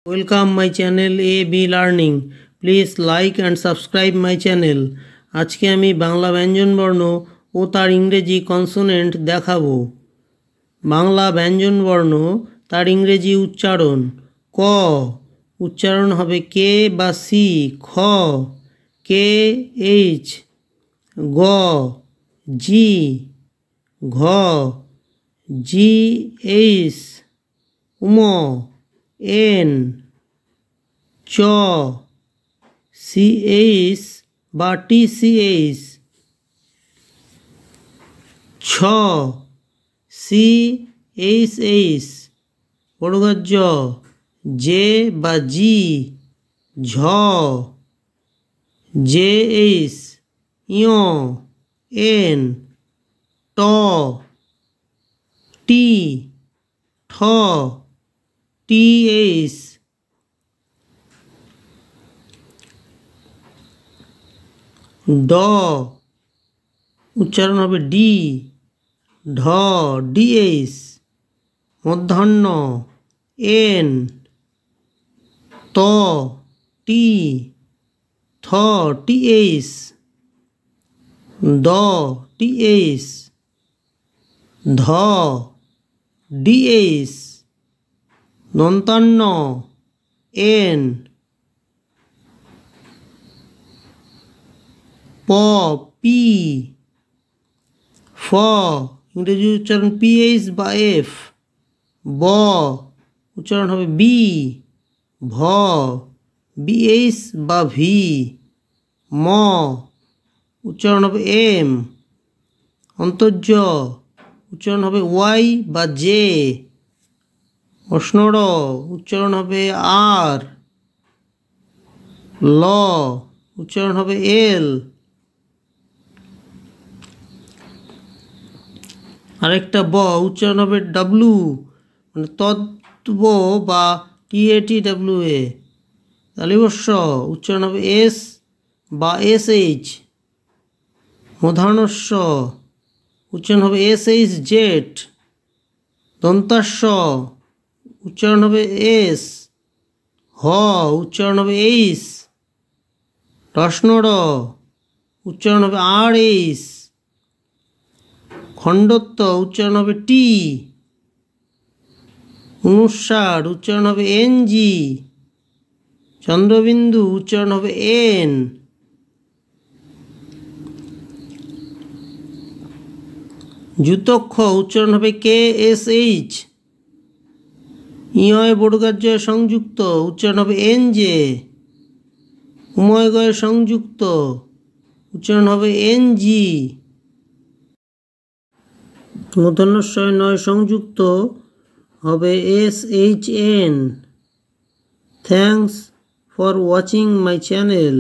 Welcome my channel AB Learning. Please like and subscribe my channel. আজকে আমি বাংলা ব্যঞ্জন বর্ণ ও তার ইংরেজি কনসোনেন্ট দেখাবো। বাংলা ব্যঞ্জন বর্ণ তার ইংরেজি উচ্চারণ। ক উচ্চারণ হবে কে বা সি। খ কে এইচ। গ জি। ঘ জি এইচ। উম এন। চ সিএইচ বা টিসিএইচ। ছ সিএইচএইচ। বড়গার জ জে বা জি। ঝ জেএইচ। ইয় এন। ট টি। ঠ টিএইচ। ড উচ্চারণ হবে ডি। ঢ ডিএইচ। মধ্যাহ্ন এন। ত টি। থ টিএইচ। দ টিএইচ। ধ ডিএইচ। দন্তান্ন এন। প পি। ফ ইংরেজি উচ্চারণ পিএইচ বা এফ। ব উচ্চারণ হবে বি। ভ বিএইচ বা ভি। ম উচ্চারণ হবে এম। অন্তর্জ উচ্চারণ হবে ওয়াই বা জে। অষ্ণর উচ্চারণ হবে আর। ল উচ্চারণ হবে এল। আরেকটা ব উচ্চারণ হবে ডাব্লু, মানে তদ্ব বা TATWA। তালিবস্য উচ্চারণ হবে এস বা SH। মধ্যাহ্নস্য উচ্চারণ হবে SHZ। দন্তাস্য উচ্চারণ হবে এস। হ উচ্চারণ হবে এইচ। রস্নর উচ্চারণ হবে RH। খণ্ডত্ব উচ্চারণ হবে টি। অনুস্বার উচ্চারণ হবে NG। চন্দ্রবিন্দু উচ্চারণ হবে N। যুতক্ষ উচ্চারণ হবে KSH। ইয় বড়গার সংযুক্ত উচ্চারণ হবে NJ। উময়গয় সংযুক্ত উচ্চারণ হবে NG। মূর্ধন্যস্বয় নয় সংযুক্ত হবে SHN। Thanks for watching my channel.